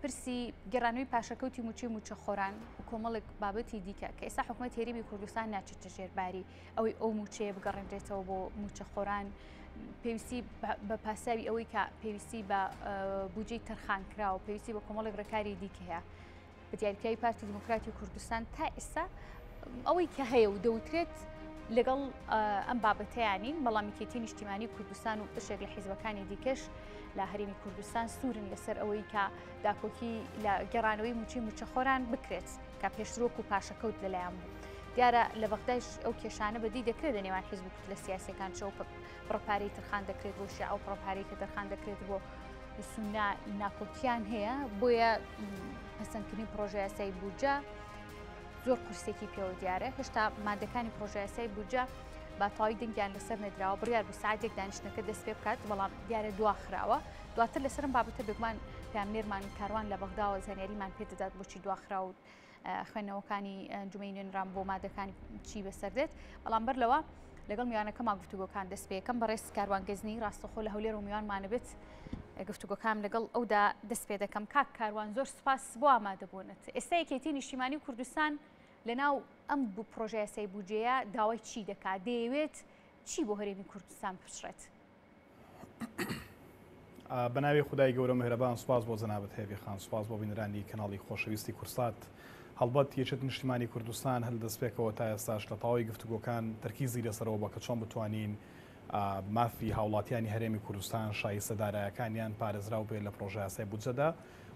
پرسی گەڕانەوەی پاشەکەوتی موچەی موچەخۆران و کۆمەڵێک بابەتی دیکە کە ئێستا حکوومەت هێرێمی کوردستان ناچێتە ژێرباری ئەوەی ئەو موچەیە بگەڕێنرێتەوە بۆ موچەخۆران پێویستی بە پاساوی ئەوەی کە پێویستی بە بودجەی تەرخان کراوە پێویستی بە کۆمەڵێک ڕێکاری دیکەیە بە دیاریکراوی پارتی دیموکراتی کوردستان تا ئێستا ئەوەی کە هەیە و دەوترێت لەگەڵ ئەم بابەتەیانی بەڵامیکێتی نیشتیمانی کوردستان و بەشێک لە حیزبەکانی دیکەش لە هەرێمی کوردستان سوورن لەسەر ئەوەی کە داکۆکی لە گەڕانەوەی موچەی موچەخۆران بکرێت کە پێشترۆک و پاشەکەوت لەلایەن بوو. دیارە لە بەغدایش ئەو کێشانە بەدی دەکرێت لە نێوان حیزب و کتلە سیاسیەکان چەو پڕۆپارەی تەرخان دەکرێت بۆ شیعە و پڕۆپارەی کە تەرخان دەکرێت بۆ سوننا ناکۆکیان هەیە بۆیە پەسەندکردنی پرۆژە یاسای بودجە زۆر قورسێکی پێوە دیارە هێشتا مادەکانی پرۆژە یاسای بودجە با تەواوی دەنگیان لەسەر نەدراوە بڕیار بە ساعتێک دانیشتنەکە دەست پێ بکات بەڵام دیارە دواخراوە دواتر لەسەرم بابەتە بێگومان پامنێرمان کاروان لە بەغداوە زانیاریمان پێدەدات بۆچی دواخراوە خوێندنەوەکانی ئەنجومەی نوێنران بۆ مادەکانی چی بەسەردێت بەڵام بەر لەوە لەگەڵ میوانەکەما گفتوگۆکان دەست پێ یەکەم بەڕێز کاروانگەزنی ڕاستەخۆ لە هەولێر و میوانمانە بێت گفتوگۆکان لەگەڵ ئەودا دەست پێ دەکەم کاک کاروان زۆر سوپاس بۆ ئامادەبوونت ئێستا یەکێتی نیشتیمانی کوردستان لەناو ئەم پرۆژە یاسای بودجەیە داوای چی دەکات دەیەوێت چی بۆ هەرێمی کوردستان بپشڕێت؟ بەناوی خدای گەورە مهرەبان سوپاس بۆ جەنابەت هێوی خان سوپاس بۆ بینەرانی کەناڵی خۆشەویستی کورسات هەڵبەت یەکێت نیشتیمانی کوردستان هەل دەست پێکەوە تا ئێستاش لە تەواوی گفتوگۆکان تەرکیزی لەسەرەوە بە کە چۆن بتوانین مافی هاوڵاتیانی هەرێمی کوردستان شایستە دارایەکانیان پارێزراو بێت لە پرۆژە یاسای بودجەدا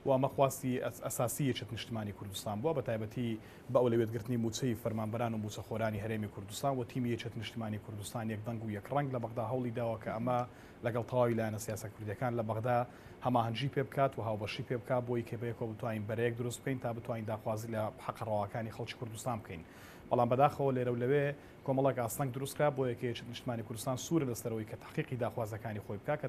و ئەمە خواستی ئەساسی یەکێت نیشتیمانی کوردستان بووە بە تایبەتی بە ئەولویەتگرتنی موچەی فەرمانبەران و موچەخۆرانی هەرێمی کوردستان و تیمی یەکێت نیشتیمانی کوردستان یەک دەنگ و یەک ڕەنگ لە بەغدا هەوڵی داوە کە ئەمە لەگەڵ تەواوی لایەنە سیاسە کوردیەکان لە بەغدا هەماهەنگی پێ بکات و هاوبەشی پێ بکات بۆی کە بەیەکەوە بتوانین بەرەیەک دروست بکەین تا بتوانین داخوازی لە حەقەڕەواکانی خەڵکی کوردستان بکەین بەڵام بەداخەوە لێرە و لەوێ کۆمەڵێک ئاستەنگ دروستکرا بۆ یەکێت نیشتیمانی کوردستان سوورە لەسەرەوەی کە تحقیقی داخوازەکانی خۆی بکات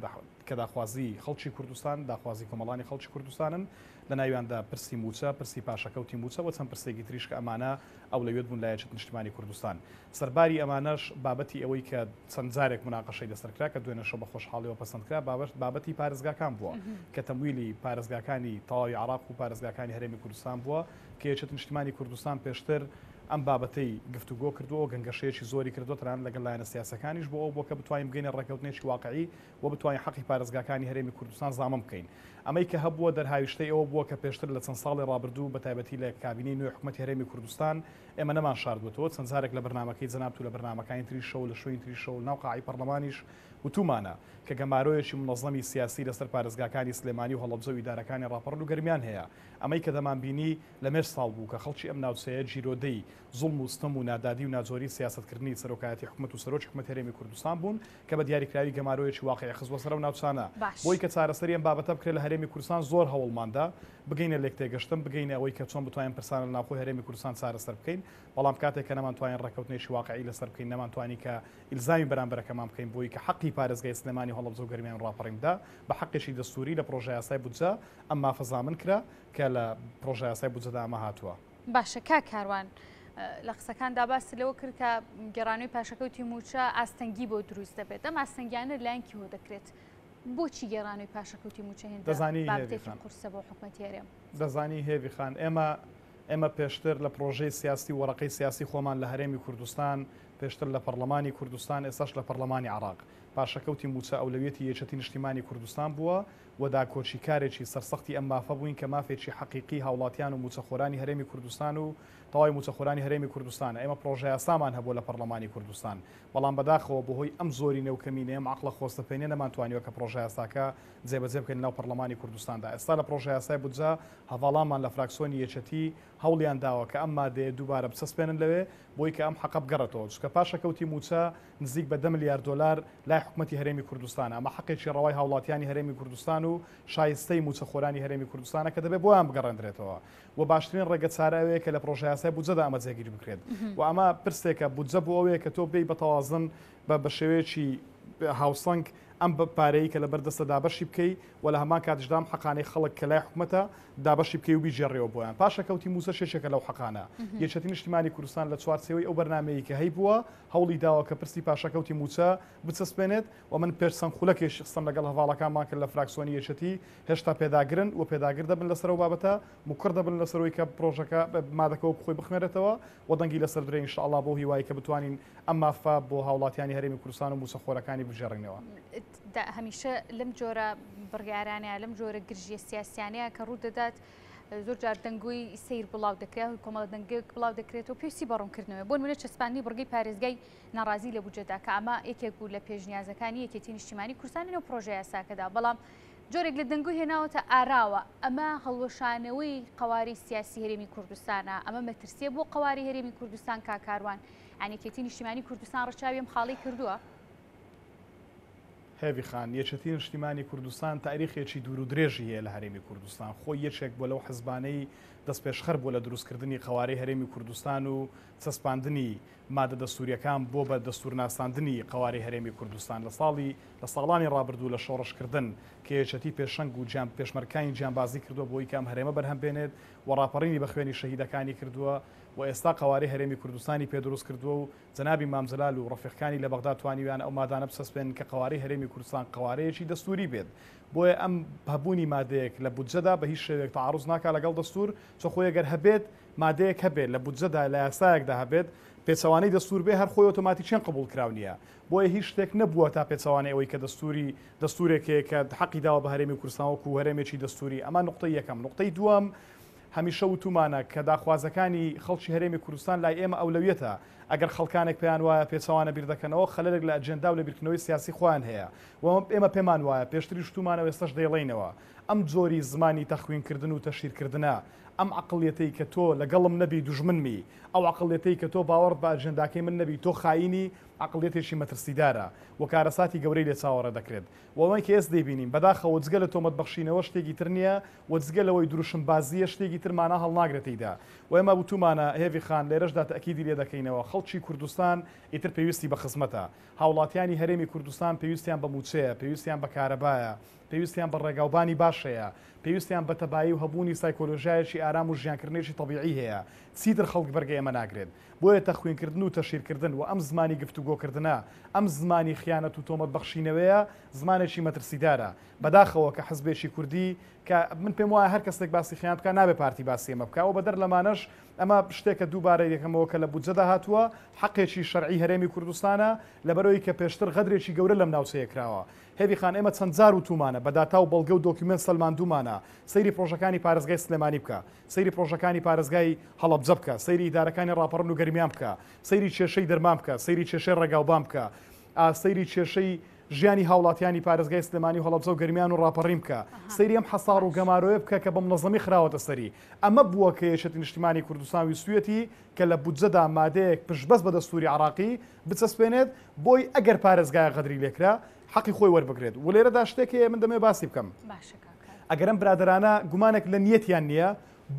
کە داخوازی خەڵکی کوردستان داخوازی کۆمەڵانی خەڵکی کوردستانن لە ناویاندا پرسی موچە پرسی پاشەکەوتی موچە و چەند پرسێکی تریش کە ئەمانە ئەولەویەت بوون لە یەکێت نیشتیمانی کوردستان سەرباری ئەمانەش بابەتی ئەوەی کە چەند جارێک مناقەشەی لەسەرکرا کە دوێنێشە بە خۆشحاڵیەوە پەسەندکرا بابەتی پارێزگاکان بووە کە تەمویلی پارێزگاکانی تەواوی عراق و پارێزگاکانی هەرێمی کوردستان بووە کە یەکێت نیشتیمانی کوردستان پێشتر ئەم بابەتەی گفتوگۆ کردووە گەنگەشەیەکی زۆری کردوتران لەگەڵ لایەنە سیاسەکانیش بۆ ئەو بۆکە بتوانین بگەینە ڕێکەوتنێکی واقعی و بتوانین حەقی پارێزگاکانی هەرێمی کوردستان زامن بکەین ئەمەی کە هەبووە دەرهاویشتەی ئەوە بووە کە پێشتر لە چەند ساڵی ڕابردوو بە تایبەتی لە کابینەی نوێی حکوومەتی هەرێمی کوردستان ئێمە نەمان شاردوێتەوە چەند جارێک لە بەرنامەکەی جەناب و لە بەرنامەکانی تری شەو لە شوێنی تری شەو ناو قاعی پەرلەمانیش وتومانە کە گەمارۆیەکی منەظەمی سیاسی لەسەر پارێزگاکانی سلێمانی و هەڵەبجە و ئیدارەکانی ڕاپەڕل و گەرمیان هەیە ئەمەی کە دەمانبینی لە مێش ساڵ بوو کە خەڵکی ئەم ناوچەیە جیرۆدەی زوڵم و ستەم و نادادی و ناجۆری سیاستکردنی سەرۆکایەتی حکوومەت و سەرۆکی حکوومەتی هەرێمی کوردستان بوون کە بە دیاریکراوی گەمارۆیەکی واقعی خزوە سەر و ناوچانە بۆی کە چارەسەری ئەم بابەتە بکرێت لە هەرێمی کوردستان زۆر هەوڵماندا بگەینە لێک تێگەشتن بگەینە ئەوەی کە چۆن بتوانین پرسانە لە ناوخۆی هەرێمی کوردستان چارەسەر بکەین بەڵام کاتێک کە نەمانتوانین ڕێکەوتنێکی واقعی لەسەر بکەین نەمانتوانی کە ئیلزامی بەرامبەرەکەمان بکەین بۆی کە حەقی پارێزگای سلێمانی هەڵەبجە و گەرمیان ڕاپەڕیندا بە حەقێکی دەستوری لە پرۆژە یاسای بودجە ئەم مافەزامن کرا کە لە پرۆژە یاسای بودجەدا ئەمە هاتووە باشە کاروان لە قسەکاندا باس لەوە کرد کە گەڕانەوەی پاشەکەوتی موچە ئاستەنگی بۆ دروست دەبێت ئەم ئاستەنگیانە لایەن کیوە دەکرێت بۆچی گەڕانەوەی پاشەکەوتی موچە هێندە بابەتێکی قورسە بۆ حکوومەتی هەرێم دەزانی هێوی خان ئێمە پێشتر لە پرۆژەی سیاسی وەرەقەی سیاسی خۆمان لە هەرێمی کوردستان پێشتر لە پەرلەمانی کوردستان ئێستاش لە پەرلەمانی عراق پاشەکەوتی موچە ئەولەویەتی یەکێتی نیشتیمانی کوردستان بووە و داکۆچی کارێکی سەرسەختی ئەم مافە بووین کە مافێکی حەقیقی هاوڵاتیان و موچەخۆرانی هەرێمی کوردستان و تەواوی موچەخۆرانی هەرێمی کوردستانە ئێمە پرۆژە یاسامان هەبووە لە پەرلەمانی کوردستان بەڵام بەداخەوە بەهۆی ئەم زۆری نێوکەمینە ئەم عەقڵە خۆستەپێنێ نەمانتوانیوە کە پرۆژە یاساکە جێبەجێ بکەین ناو پەرلەمانی کوردستاندا ئێستا لە پرۆژە یاسای بودجە هەواڵامان لە فراکسیۆنی یەکێتی هەوڵیان داوە کە ئەم مادەیە دووبارە بچەسپێنن لەوێ بۆی کە ئەم حەقە بگەڕێتەوە چونکە پاشەکەوتی موچە نزیک بە 10 ملیار دلار لای حکوومەتی هەرێمی کوردستانە ئەمە حەقێکی ڕەوای هاوڵاتیانی هەرێمی کوردستان و شایستەی موچەخۆرانی هەرێمی کوردستانە کە دەبێت بۆیان بگەڕێنرێتەوە و باشترین ڕێگە چارەوەیە کە لە پرۆژە یاسای بودجەدا ئەمە جێگیری بکرێت و ئەمە پرسێکە بودجە بۆ ئەوەیە کە تۆ بێی بە تەوازن بە شێوەیەکی هاوسەنگ ئەم پارەی کە لە بەردەستە دابەشی بکەی و لە هەمان کاتیشدام حەقانەی خەڵک کە لای حکوومەتە دابەشی بکەی و بیژێڕێەوە بۆیان پاشە کەوتی موسە شێشێکە لەو حەقانە یەکێتی نیشتیمانی کوردستان لە چوارچێوەی ئەو بەرنامەیە کە هەی بووە هەوڵی داوە کە پرسی پاشەکەوتی موچە بچەسپێنێت و من پێرسەن خولەکێش خستم لەگەڵ هەواڵەکانمان کرد لە فراکسیۆنی یەکێتی هێشتا پێداگرن و پێداگر دەبن لەسەر بابەتە مکر دەبن لەسەرەوەی کە پرۆژەکە مادەکەەوە بخۆی بخمێرێتەوە و دەنگی لەسەر درێن ئینشاءالله بۆ هیوای کە بتوانین ئەم مافا بۆ هاوڵاتیانی هەرێمی کوردستان و موسەخۆرەکانی بژێڕینەوە. هەمیشە لەم جۆرە بڕیارانەیە لەم جۆرە گرژیە سیاسیانەیە کە ڕوو دەدات زۆر جار دەنگۆی سیر بڵاو دەکرێت کۆمەڵە دەنگێک بڵاو دەکرێتەوە پێویستی بەڕوونکردنەوە بۆ منە چەسپانی بڕگەی پارێزگای ناڕازی لە بودجەدا کە ئەمە یەکێک بوو لە پێشنیازەکانی یەکێتی نیشتیمانی کوردستانی و پرۆژە یاساکەدا بەڵام جۆرێک لە دەنگۆی هێناوەتە ئاراوە ئەمە هەڵوەشانەوەی قەواری سیاسی هەرێمی کوردستانە ئەمە مەترسیە بۆ قەواری هەرێمی کوردستان کاکاروان یەکێتی نیشتیمانی کوردستان ڕەچاوی ئەم خاڵی کردووە. هێوی خان یەکێتی نیشتیمانی کوردستان تاریخێکی دوور و درێژی هەیە لە هەرێمی کوردستان خۆی یەکێک بۆ لەو حزبانەی دەست پێشخەر بۆ لە دروستکردنی قەوارەی هەرێمی کوردستان و چەسپاندنی مادە دەستوریەکان بۆ بە دەستورناساندنی قەواری هەرێمی کوردستان لە ساڵانی ڕابردوو لە شۆڕشکردن کە یەکێتی پێشەنگ و پێشمەرکانی گیانبازی کردووە بۆی کام هەرێمە بەرهەم بێنێت و ڕاپەڕینی بە خوێنی شەهیدەکانی کردووە و ئێستا قەواری هەرێمی کوردستانی پێدروست کردووە و جەنابی مامزلال و ڕەفیقەکانی لە بەغدا توانیویان ئەو مادانە بسەسپێن کە قەواری هەرێمی کوردستان قەوارەیەکی دەستوری بێت بۆیە ئەم هەبوونی مادەیەک لە بودجەدا بە هیچ شێوێک تعارض ناکات لەگەڵ دەستور چۆ خۆی ئەگەر هەبێت مادەیەک هەبێت لە بودجەدا لە یاسایەکدا هەبێت پێچەوانەی دەستور بێ هەر خۆی ئۆتۆماتیکیان قبول کراو نییە بۆیە هیچ شتێک نەبووە تا پێچەوانەی ئەوەی کە دەستورێکەیە کە حەقی داوە بە هەرێمی کوردستان وەکو هەرێمێکی دەستوری ئەمە نقطەی یەکەم نقطەی دووەم هەمیشە وتومانە کە داخوازەکانی خەڵکی هەرێمی کوردستان لای ئێمە ئەولەویەتە ئەگەر خەڵکانێک پێیان وایە پێچەوانە بیر دەکەنەوە خەلەلێک لە ئەجێندا و لە بیرکردنەوەی سیاسی خۆیان هەیە و ئێمە پێمان وایە پێشتری شتومانەوە ئێستش دەیڵێنەوە ئەم جۆری زمانی تەخوینکردن و تەشیرکردنە ئەم عقڵیەتەی کە تۆ لەگەڵم نەبی دوژمنمی ئەو عقڵیەتەی کە تۆ باوەڕ بە ئەجێنداکەی من نەبی تۆ خاینی عقڵیەتێکی مەترسیدارە و کارەساتی گەورەی لێ چاوەڕە دەکرێت وەوەی کە ئێستا دەبینیم بەداخەوە جگە لە تۆمەت بەخشینەوە شتێکی تر نییە و جگە لەوەی دروشم بازیە شتێکی ترمانە هەڵناگرێتیدا و ئێمە وتومانە هێوی خان لێرەشدا تەکیدی لێ دەکەینەوە خەڵکی کوردستان ئیتر پێویستی بە خزمەتە هاوڵاتیانی هەرێمی کوردستان پێویستیان بە موچەیە پێویستیان بە کارەبایە پێویستیان بە ڕێگاوبانی باشەیە پێویستیان بە تەبایی و هەبوونی سایکۆلۆژیایەکی ئارام و ژیانکردنێکی طبیعی هەیە چیتر خەڵک بەرگە ئێمە ناگرێت بۆیە تەخوینکردن و تەشیرکردن و ئەم زمانی گفتوگۆکردنە ئەم زمانی خیانەت و تۆمەت بەخشینەوەیە زمانێکی مەترسیدارە بەداخەوە کە حزبێکی کوردی کە من پێم وایە هەر کەسێک باسی خیان بکە نابێ پارتی باسی ئێمە بکەوە بەدەر لەمانەش ئەمە شتێکە دووبارە یەکەمەوە کە لە بودجەدا هاتووە حەقێکی شەرعی هەرێمی کوردستانە لەبەرەوەی کە پێشتر غەدرێکی گەورە لەم ناوچەیە کراوە هێوی خان ئێمە چەند جار و تومانە بە داتا و بەڵگە و دۆکیومنت سەلماندوومانە سەیری پرۆژەکانی پارێزگای سلێمانی بکە سەیری پرۆژەکانی پارێزگای هەڵەبجە بکە سەیری ئیدارەکانی ڕاپەڕن و گەرمیان بکە سەیری کێشەی دەرمان بکە سەیری کێشەی ڕێگاوبان بکە سەیری کێشەی ژیانی هاوڵاتیانی پارێزگای سلێمانی و هەڵەبجە و گەرمیان و ڕاپەڕین بکە سەیری ئەم حەساڕ و گەمارۆیە بکە کە بە منەظەمی خراوەتە سەری ئەمە بووە کە یەکێتی نیشتیمانی کوردستان ویستویەتی کە لە بودجەدا مادەیەک پشتبەست بە دەستوری عراقی بچەسپێنێت بۆی ئەگەر پارێزگای غەدری لێکرا حەقی خۆی وەربگرێت و لێرەدا شتێکی من دەمێ باسی بکەم ئەگەرم برادرانە گومانێک لە نیەتیان نییە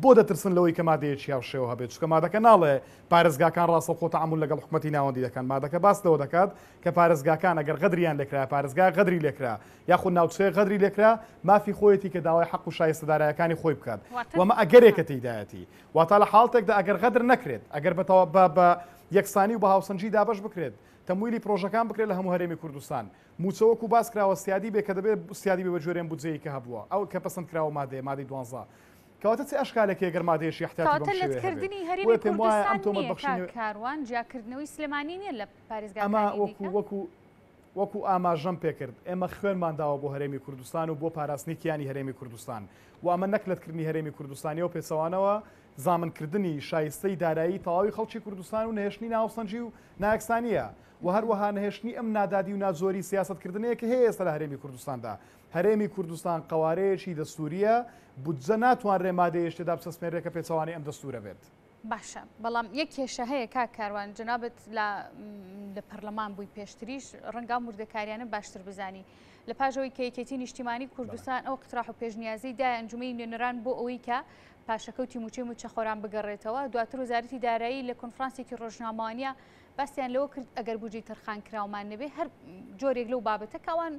بۆ دەترسن لەوەی کە مادەیەکی هاوشێوە هەبێت چکە مادەکە ناڵێ پارێزگاکان ڕاستەوخۆ تەعامل لەگەڵ حکومەتی ناوەندی دەکەن مادەکە باس لەوە دەکات کە پارێزگاکان ئەگەر غەدریان لێکرا پارێزگا غەدری لێکرا یاخود ناوچەیە غەدری لێکرا مافی خۆیەتی کە داوای حەق و شایستەدارایەکانی خۆی بکات وەمە ئەگەرێکە تێیدایەتی واتە لە حاڵتێکدا ئەگەر غەدر نەکرێت ئەگەر بە یەکسانی و بە هاوسەنجی دابەش بکرێت تەمویلی پرۆژەکان بکرێت لە هەموو هەرێمی کوردستان موچەوەکو باس کراوە سیادی بێ کە دەبێت سیادی بێ بە جۆرێن بودجەیە کە هەبووە ئەو کە پەسەند کراوە مادەی 12 کەواتە چ ئەشکالێکی ئەگەر مادەیەشی احتیاتی بەم شێوەیە لەتکردنی هەرێمی کوردستان نییە کاروان جیاکردنەوەی سلێمانی نییە لە پارێزگاکانی ئەمە وەکو ئاماژەم پێکرد ئێمە خوێنمان داوە بۆ هەرێمی کوردستان و بۆ پاراستنی کیانی هەرێمی کوردستان و ئەمە نەکلەتکردنی هەرێمی کوردستانی و پێچەوانەوە زامنکردنی شایستەی دارایی تەواوی خەڵکی کوردستان و نهێشتنی ناوسەنجی و نایەکسانیە و هەروەها نهێشتنی ئەم نادادی و نازۆری سیاستکردنەیە کە هەیە ئێستا لە هەرێمی کوردستاندا هەرێمی کوردستان قەوارەیەکی دەستوریە بودجە ناتوانرێ مادەیەش تێدا بچەسپێنرێت کە پێچەوانەی ئەم دەستورە بێت باشە بەڵام یەک کێشە هەیە کاروان جنابەت لە پەرلەمان بووی پێشتریش ڕەنگا موردەکاریانە باشتر بزانی لە پاژەوەی کە یەکێتی نیشتیمانی کوردستان ئەو قتراح و پێشنیازی دا ئەنجومەی نوێنەران بۆ ئەوەی کە پاشەکەوتی موچە خۆران بگەڕێتەوە دواتر وزارەتی دارایی لە کۆنفرانسێکی ڕۆژنامەوانیە باسییان لەوە کرد ئەگەر بودجەی تەرخان کراومان نەبێ هەر جۆرێک لەو بابەتە کاوان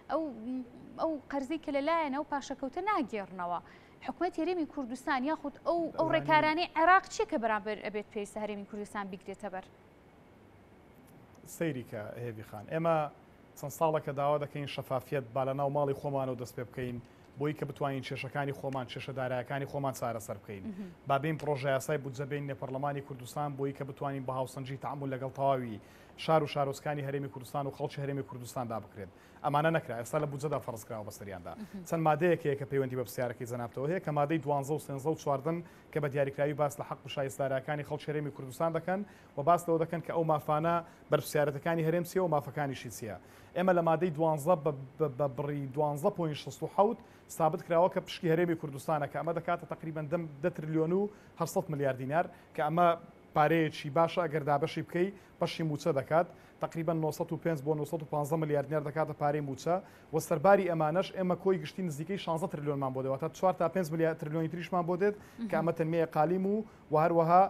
ئەو قەرزی کە لەلایەنە و پاشەکەوتە ناگێڕنەوە. حکوومەت هەرێمی کوردستان یاخود ئەو ڕێکارانەی عێراق چیە کە بەرامبەر ئەبێت پێویستە هەرێمی کوردستان بیگرێتە بەر؟ سەیری کە هێوی خان ئێمە چەند ساڵێکە داوا دەکەین شەفافیت با لە ناو ماڵی خۆمان و دەست پێ بکەین بۆی کە بتوانین کێشەکانی خۆمان کێشەدارایەکانی خۆمان چارەسەر بکەین با بین پرۆژە یاسای بودجە بین نێپەرلەمانی کوردستان بۆی کە بتوانین بە هاوسەنجی تەعامل لەگەڵ تەواوی شار و شارۆچکانی هەرێمی کوردستان و خەڵکی هەرێمی کوردستاندا بکرێت. ئەمانە نەکرا ئێستا لە بودجەدا فەرزکراوە بەسەریاندا. چەند مادەیەکەیە کە پەیوەندی بە پرسیارەکەی جەنابەتەوە هەیە کە مادەی 12 و 13 و 14 کە بە دیاریکراوی باس لە حەق و شایستارەکانی خەڵکی هەرێمی کوردستان دەکەن و باس لەوە دەکەن کە ئەو مافانە بەرپرسیارەتەکانی هەرێم چیە و مافەکانیشی چییە. ئێمە لە مادەی 12 بە بڕی 12.67 ثابت کراوە کە پشکی هەرێمی کوردستانە کە ئەمە دەکاتە تقریبان 10 تریلیۆن و 800 میلیارد دینار کە ئەمە پارەیەکی باشە ئەگەر دابەشی بکەی بەشی موچە دەکات تقریبا 905 بۆ 915 میلیارد دینار دەکاتە پارەی موچە و سەرباری ئەمانەش ئێمە کۆی گشتی نزیکەی 16 تریلیۆنمان بۆ دێت تا 4 تا 5 میلیارد تریلیۆنی تریشمان بۆ دێت کە ئەمە تەنمەیە قالیم و هەروەها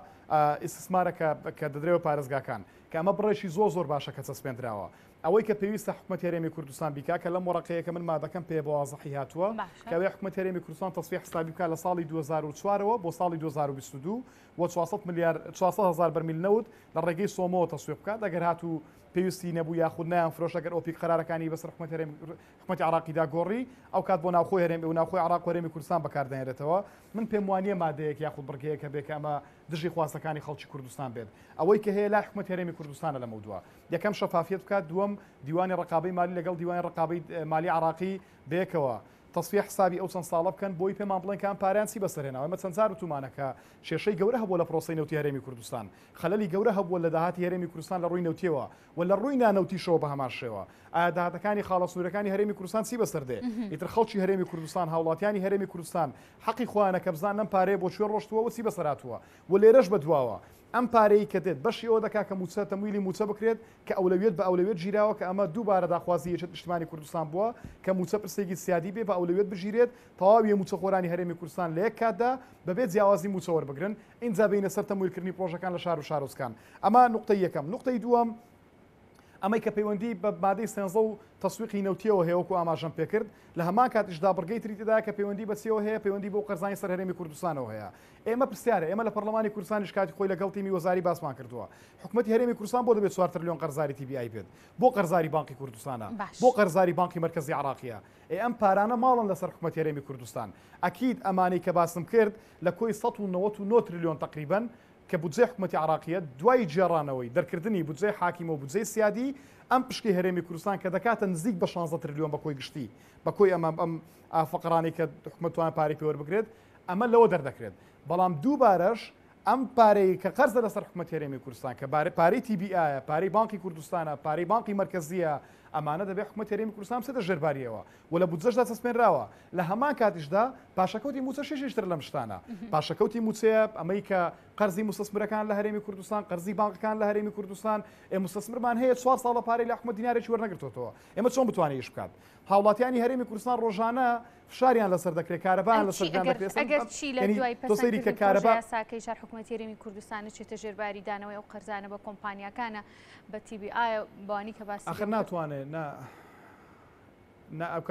ئیسtisمارەکە کە دەدرێەوە پارێزگاکان کە ئەمە بڕێکی زۆر باشە کە چەسپێنراوە. ئەوەی کە پێویستە حکوومەت هەرێمی کوردستان بیکا کە لەم وەرەقەیە کە من مادەکەم پێ بۆ وازەحی هاتووە کەوێ حکوومەت هەرێمی کوردستان تەسویح حسابی بکات لە ساڵی 2004ەوە بۆ ساڵی 2022 و 400,000 بەرمیل نەوت لە ڕێگەی سۆمەوە تەسویح بکات ئەگەر هاتوو پێویستی نەبوو یاخود نیان فرۆش ئەگەر ئۆپیک قەرارەکانی بەسەر حکوومەتی عراقیدا گۆڕی ئەو کات بۆ ناوخۆی هەرێمی و ناوخۆی عراق و هەرێمی کوردستان بەکاردێنێتەوە. من پێم وانییە مادەیەک یاخود بڕگەیەکە بێت کە ئەمە دژی خواستەکانی خەڵکی کوردستان بێت. ئەوەی کە هەیە لای حکوومەت هەرێمی کوردستانە لە مەودووە یەکەم شەفافیت بکات، دووەم دیوانی ڕقابەی مالی لەگەڵ دیوانی ڕقابەی مالی عراقی بێکەوە تەسویح حسابی ئەو چەند ساڵە بکەن بۆی پێمان بڵێن کە ئەم پارەیان چی بەسەرهێناوە. ئەمە چەند جار وتومانەکە کێشەی گەورە هەبووە لە پرۆسەی نەوتی هەرێمی کوردستان، خەلەلی گەورە هەبووە لە داهاتی هەرێمی کوردستان لە ڕووی نەوتیەوە و لە ڕووی نانەوتیشەوە بە هەمان شێوە. ئایا داهاتەکانی خاڵە سوورەکانی هەرێمی کوردستان چی بەسەردێ؟ ئیتر خەڵکی هەرێمی کوردستان هاوڵاتیانی هەرێمی کوردستان حەقی خۆیانە کە بزان ئەم پارەیە بۆ کوێ ڕۆشتووە و چی بەسەرهاتووە و لێرەش بەدواوە. ئەم پارەی کە دێت بەشی ئەوە دەکات کە موچە تەمویلی موچە بکرێت کە ئەولەویەت بە ئەولەویەت ژیراوە کە ئەمە دووبارە داخوازی یەکێت نیشتیمانی کوردستان بووە کە موچە پرسێکی سیادی بێ بە ئەولەویەت بژیرێت تەواوی موچەخۆرانی هەرێمی کوردستان لە یەک کاتدا بەبێت جیاوازی موچە وەربگرن اینجا بینە سەر تەمویلکردنی پرۆژەکان لە شار و شارۆچکان. ئەمە نقطەی یەکەم. نقطەی دووەم ئەمەی کە پەیوەندی بە مادەی 13 و تەسویقی نەوتیەوە هەیە وەکو ئاماژەم پێکرد لە هەمان کاتیشدا بڕگەی تریتدا کە پەیوەندی بەچیەوە هەیە پەیوەندی بۆ قەرزانی سەر هەرێمی کوردستانەوە هەیە. ئێمە پرسیارە ئێمە لە پەرلەمانی کوردستانیش کاتی خۆی لەگەڵ تیمی وەزاری باسمان کردووە حکوومەتی هەرێمی کوردستان بۆ دەبێت 4 تریلیۆن قەرزاری TBI بێت بۆ قەرزاری بانکی کوردستانە بۆ قەرزاری بانکی مرکزی عراقیە. ئەم پارانە ماڵن لەسەر حکوومەتی هەرێمی کوردستان. ئەکید ئەمانەی کە باسم کرد لە کۆی 199 تریلیۆن تقریبا کە بودجەی حکوومەتی عراقیە دوای جێڕانەوەی دەرکردنی بودجەی حاکیمە و بودجەی سیادی ئەم پشکی هەرێمی کوردستان کە دەکاتە نزیک بە 16 تریلیۆن بە کۆی گشتی بە کۆی ئەم فقرانی کە حکوومەتوان پارەی پێوە بگرێت ئەمە لەوە دەردەکرێت. بەڵام دووبارەش ئەم پارەی کە قەرزە لەسەر حکوومەتی هەرێمی کوردستان کە پارەی TBI پارەی بانکی کوردستانە پارەی بانکی مرکزیە ئەمانە دەبێت حکوومەتی هەرێمی کوردستان بچێتە ژێرباریەوە و لە بودجەشدا چەسپێنراوە. لە هەمان کاتیشدا پاشەکەوتی موچە شیشتر لەم شتانە پاشەکەوتی موچەیە ئەمەی کە قەرزی مستەسمرەکان لە هەرێمی کوردستان قەرزی بانکەکان لە هەرێمی کوردستان مستەسمرمان هەیە 4 ساڵە پارەی لە حکوومەت دینارێکی وەرنەگرتوەوە. ئێمە چۆن بتوانین ئیش بکات؟ هاوڵاتیانی هەرێمی کوردستان ڕۆژانە فشاریان لەسەر دەکرێت کارەبایان لەسەر دەکرێت ئەگەر چی لە دوای پەسەندکردنی پرۆژە یاساکەی شار حکوومەتی هەرێمی کوردستان چێتە ژێرباری دانەوەی ئەو قەرزانە بە کۆمپانیاکانە بە TBI بەوانی کە باسی ئەخر ناتوانێت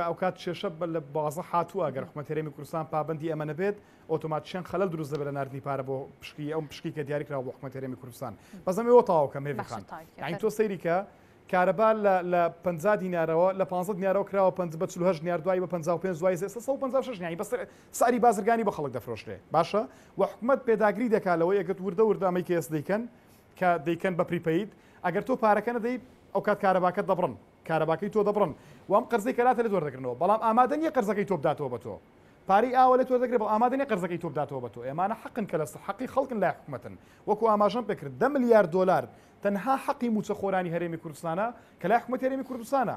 ئەو کات کێشە لە بازە هاتووە ئەگەر حکوومەتی هەرێمی کوردستان پابەندی ئەمە نەبێت ئۆتۆماتیکیان خەلەل دروست دەبێت لە ناردنی پارە بۆ پشکی ئەو پشکی کە دیاری کراوە بۆ حکوومەتی هەرێمی کوردستان. بەزەمە ئەوە تەواوکە مێڤی خان. یعنی تۆ سەیری کە کارەبا لە 50 دینارەوە لە 15 دینارەوە کراوە 48 دینار دوای بە 55 دوای 156 یعنی بەس ساری بازرگانی بە خەڵک دەفرۆشرێ. باشە و حکوومەت پێداگری دەکالەوەی ئەگەر وردەمەی کە ئێستا دەیکەن کە دەیکەن بە پریپەید ئەگەر تۆ پارەکە نەدەی ئەو کات کارەباکەت دەبڕن کارەباکەی تۆ دەبڕن وام قەرزەی کەلاتە لێ وەردەگرنەوە بەڵام ئامادە نییە قەرزەکەی تۆ بداتەوە بە تۆ پارەی ئاوە لێت وەردەگرێت بەڵام ئامادە نییە قەرزەکەی تۆ بداتەوە بە تۆ. ئێمانە حەقن کە لەسەر حەقی خەڵکن لای حکوومەتن وەکو ئاماژەم پێکرد 10 میلیارد دلار تەنها حەقی موچەخۆرانی هەرێمی کوردستانە کە لای حکوومەتی هەرێمی کوردستانە.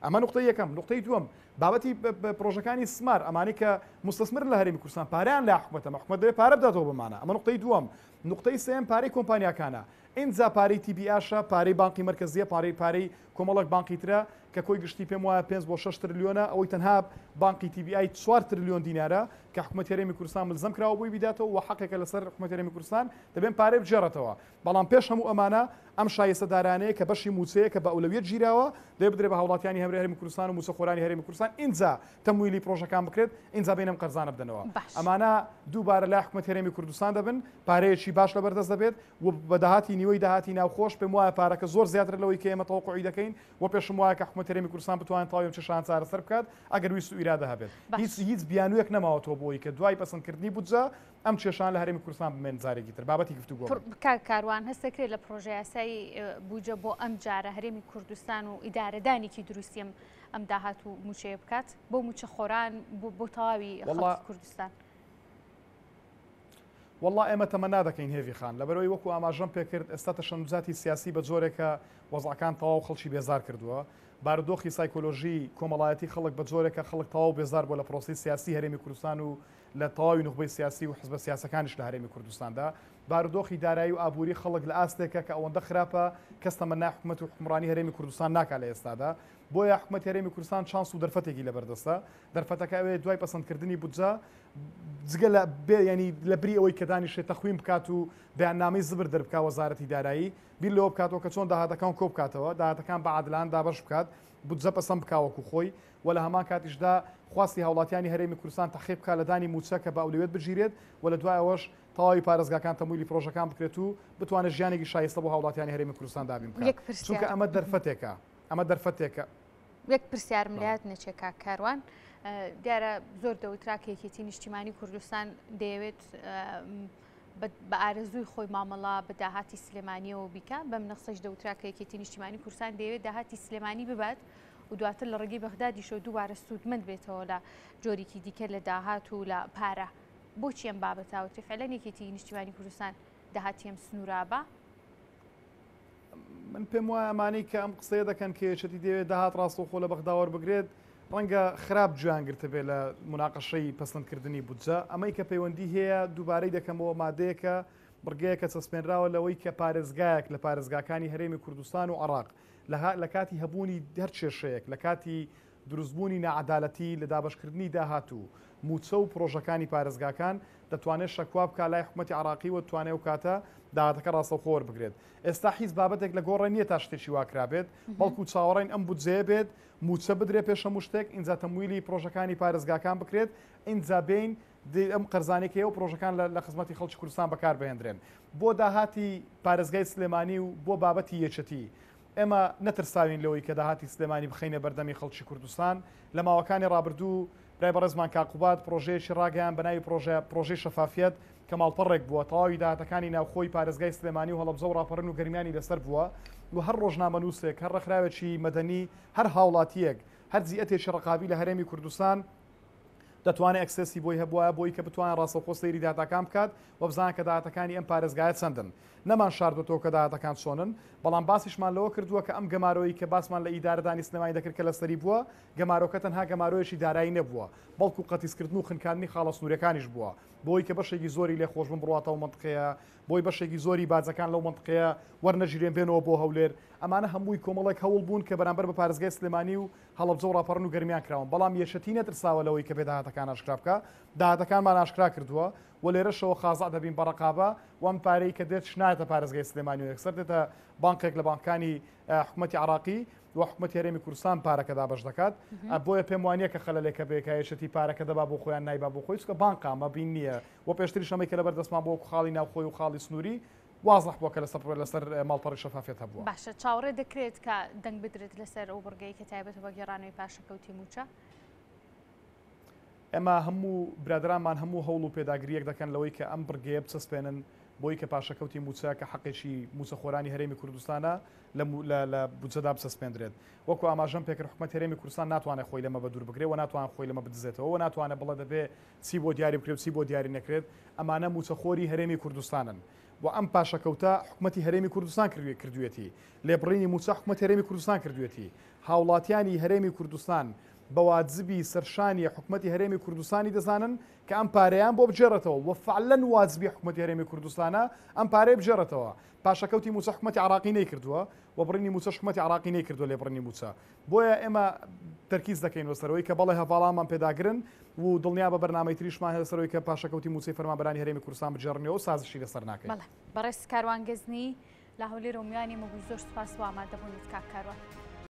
ئەمە نقطەی یەکەم. نقطەی دووەم بابەتی پرۆژەکانی سمار ئەمانی کە مستەسمر لە هەرێمی کوردستان پاریان لە حکومەتە حکومەت دەوێت پارە بداتەوە بمانە ئەمە نقطەی دووەم نقطەی سێم پارەی کۆمپانیاکانە اینجا پارەی TBAشە پارەی بانقی مرکزیە پارەی کۆمەڵک بانقی ترە کە کۆی گشتی پێم وایە 5 بۆ 6 تریلیۆنە ئەوەی تەنها بانقی TBI 4 تریلیۆن دینارە کە حکومەت هەرێمی کوردستان ملزم کراوە بۆی بیداتەوە و حەقێکە لەسەر حکومەت هەرێمی کوردستان دەبێن پارەی بجێڕێتەوە بەڵام پێش هەموو ئەمانە ئەم شایستەدارانەیە کە بەشی موچەیە کە بە ئەولەویەت گیراوە دەبێت بدرێت بە هاوڵاتیانی هەرێمی کوردستان و موچەخۆرانی هەرێمی کوردستان اینجا تەمویلی پرۆژەکان بکرێت اینجا بینم قەرزانە بدەنەوە ئەمانە دووبارە لای حکومەت هەرێمی کوردستان دەبن پارەیەکی باش لەبەردەست دەبێت و بە داهاتی نیوەی داهاتی ناوخۆش پێم وایە پارەکە زۆر زیاتر لەوەی کە ئێمە تەوەقعی دەکەین و پێشم وایە کە حکومەت هەرێمی کوردستان بتوانێت تاوی چشان چارەسەر بکات ئەگەر ویست و ئیرادە هەبێت هیچ بیانوویەک نەماوەتەوە بۆی کە دوای پەسەندکردنی بودجە ئەم کێشان لە هەرێمی کوردستان بمێن جارێکی تر بابەتی گفتوگۆ کاروان هەستەکرێت لە پرۆژە یاسایی بودجە بۆ ئەم جارە هەرێمی کوردستان و ئیدارەدانێکی دروستیم ئەم داهات و موچەیە بکات بۆ موچە خۆران بۆ تەواوی خەڵکی کوردستان والله ئێمە تەمەنا دەکەین هێوی خان لەبەرەوەی وەکو ئاماژەم پێکرد ئێستا تەشەنوزاتی سیاسی بە جۆرێکە وەزعەکان تەواو خەڵکی بێزار کردووە بارودۆخی سایکۆلۆژی کۆمەڵایەتی خەڵک بە جۆرێکە خەڵک تەواو بێزار بۆ لە پرۆسی سیاسی هەرێمی کوردستان و لە تەواوی نخبەی سیاسی و حزبە سیاسەکانیش لە هەرێمی کوردستاندا بارودۆخی دارایی و ئابووری خەڵک لە ئاستێکە کە ئەوەندە خراپە کەس تەمەنا حکومەت و حکمڕانی هەرێمی کوردستان ناکات لە ئێستادا بۆیە حکومەت هەرێمی کوردستان چانس و دەرفەتێکی لەبەردەستە دەرفەتەکە ئەوێ دوای پەسەندکردنی بودجە جگە لە ینی لە بری ئەوەی کە دانیشێت تەخویم بکات و بەیاننامەی زبر دەربکا وەزارەتی دارایی بیر لەوە بکاتەوە کە چۆن داهاتەکان کۆ بکاتەوە داهاتەکان بە عادلان دابەش بکات بودجە پەسەند بکاوەکو خۆی و لە هەمان کاتیشدا خواستی هاوڵاتیانی هەرێمی کوردستان تەخیب بکات لە دانی موچە کە بە ئەولوێت بگیرێت و لە دوای ئەوەش تەواوی پارێزگاکان تەمویلی پرۆژەکان بکرێت و بتوانێت ژیانێکی شایستە بۆ هاوڵاتیانی هەرێمی کوردستان دابین بکات چونکە ئەمە دەرفەتێکە ئەمە دەرفەتێکە یەک پرسیارم لات نەچێت کاروان دیارە زۆر دەوتراکێکێتی نیشتیمانی کوردستان دەیەوێت بە ئارەزووی خۆی مامەڵا بە داهاتی سلێمانیەوە بیکە بەم نەخسەش دەوتراکێکێتی نیشتیمانی کوردستان دەیەوێت داهاتی سلێمانی ببات و دواتر لە ڕێگەی بەغدادیشەوە دووبارە سوودمەند بێتەوە لە جۆرێکی دیکە لە داهات و لە پارە بۆچی ئەم بابەتاوتری فعلەنێکێتی نیشتیمانی کوردستان داهاتی ئەم سنوورابە من پێم وایە ئەمانەی کە ئەم قسەیە دەکەن کە یەکێتی دەوێت داهات ڕاستەوخۆ لە بەغداوە بگرێت ڕەنگە خراپ جوانگرتە بێت لە مناقەشەی پەسەندکردنی بودجە ئەمەی کە پەیوەندی هەیە دووبارەی دەکەمەوە مادەیەکە بڕگەیەکە چەسپێنراوە لەوەی کە پارێزگایەک لە پارێزگاکانی هەرێمی کوردستان و عێراق لە کاتی هەبوونی هەر کێشەیەک لە کاتی دروستبوونی نەعەدالەتی لە دابەشکردنی داهات و موچە و پرۆژەکانی پارێزگاکان دەتوانێت شەکوا بکە لای حکومەتی عێراقی و دەتوانێت و کاتە داهاتەکە ڕاستەوخۆ بگرێت ئێستا هیچ بابەتێک لە گۆڕە نییە تا شتێکی واکرابێت بەڵکو چاوەڕێین ئەم بودجەیە بێت موچە بدرێت پێش هەموو شتێک ئینجا تەمویلی پرۆژەکانی پارێزگاکان بکرێت ئینجا بین ئەم قەرزانێکەیە و پرۆژەکان لە خزمەتی خەڵکی کوردستان بەکار بهێنرێن بۆ داهاتی پارێزگای سلێمانی و بۆ بابەتی یەکێتی ئێمە نەترساوین لەوەی کە داهاتی سلێمانی بخینە بەردەمی خەڵکی کوردستان لە ماوەکانی ڕابردوو برای بەڕێزمان کاقوبات پرۆژەیەکی ڕاگەیان بەناوی پرۆژەی شەفافیت کە ماڵپەڕێک بووە تەواوی داهاتەکانی ناوخۆی پارێزگای سلێمانی و هەڵەبجە و ڕاپەڕن و گەرمیانی لەسەر بووە و هەر ڕۆژنامەنووسێک هەر ڕێکخراوێکی مەدەنی هەر هاوڵاتیەک هەر جیئەتێکی ڕقابی لە هەرێمی کوردستان دەتوانێت ئەکسسی بۆی هەبووە بۆی کە بتوانێت ڕاستەوخۆ سەیری داهاتەکان بکات و بزانێت کە داهاتەکانی ئەم پارێزگایە چەندن نەمان شاردوەوە کە داهاتەکان چۆنن بەڵام باسیشمان لەوە کردووە کە ئەم گەمارۆیی کە باسمان لە ئیدارەدانی سلێمانی دەکرد کە لەسەری بووە گەمارۆکە تەنها گەمارۆیەکی دارایی نەبووە بەڵکو قەتیسکردن و خنکاندنی خاڵە سنوورەکانیش بووە بۆی کە بەشێکی زۆری لێ خۆشببوون بڕاتەوە منطقەیە بۆی بەشێکی زۆری باجەکان لەو منطقەیە وەرنەژیرێن بێنەوە بۆ هەولێر ئەمانە هەمووی کۆمەڵێک هەوڵ بوون کە بەرامبەر بە پارێزگای سلێمانی و هەڵەبجە و ڕاپەڕن و گەرمیان کراون بەڵام یەشەتی نەترساوە لەوەی کە بێ داهاتەکان ئاشکرا بکە داهاتەکانمان ئاشکرا کردووە و لێرەشەوە خازا دەبین بە ڕقابە وەم پارەی کە دێت شنایەتە پارێزگای سلێمانی و یەکسەر دێتە بانکێک لە بانکانی حکومەتی عێراقی و حکومەتی هەرێمی کوردستان پارەکە دابەش دەکات بۆیە پێم وانە کە خەلەلێکە بێکایەشەتی پارەکە دەبا بۆ خۆیان نایبا بۆ خۆی چکە بانقامە بین نییە و پێشتری شەمەی کە لەبەر دەستمان بۆ خاڵی ناوخۆی و خاڵی سنووری وازح بووە کە لەسەر ماڵپەڕی شەفافیت هەبووە باشە چاوەڕێ دەکرێت کە دەنگ بدرێت لەسەر ئەو بڕگەی کە تایبەتە بە گێڕانەوەی پاشەکەوتی موچە ئێمە هەموو برادرانمان هەموو هەوڵ و پێداگریەک دەکەن لەوەی کە ئەم بڕگەیە بچەسپێنن بۆی کە پاشەکەوتی موچە کە حەقێکی موچەخۆرانی هەرێمی کوردستانە لە بودجەدا بچەسپێندرێت وەکو ئاماژەم پێکرد حکومەت هەرێمی کوردستان ناتوانێت خۆی لەمە بە دوور بگرێت و ناتوانێت خۆی لەمە بدزێتەوە و ناتوانێت بڵێ دەبێ چی بۆ دیاری بکرێت چی بۆ دیاری نەکرێت ئەمانە موچەخۆری هەرێمی کوردستانن و ئەم پاشەکەوتە حکومەتی هەرێمی کوردستان کردوێتی لێبڕینی موچە حکومەت هەرێمی کوردستان کردوێتی هاوڵاتیانی هەرێمی کوردستان بەواجبی سەرشانی حکوومەتی هەرێمی کوردستانی دەزانن کە ئەم پارەیان بۆ بجێڕێتەوە و فعلەن واجبی حکوومەتی هەرێمی کوردستانە ئەم پارەی بجێڕێتەوە. پاشەکەوتی موچە حکوومەتی عراقی نەیکردووە و بڕینی موچە حکوومەتی عراقی نەیکردووە لێ بڕینی موچە. بۆیە ئێمە تەرکیز دەکەین وەسەرەوەی کە بەڵێ هەواڵامان پێداگرن و دڵنیا بە بەرنامەی تریشمان هەسەرەوەی کە پاشەکەوتی موچەی فەرمانبەرانی هەرێمی کوردستان بجێڕنەوە و سازشی لەسەر ناکەین. بەڵێ بەڕێز کاروانگەزنی لە هەولێر و میانی مەگوی زۆر سوپاس و ئامادەبوونیت کاک کاروان.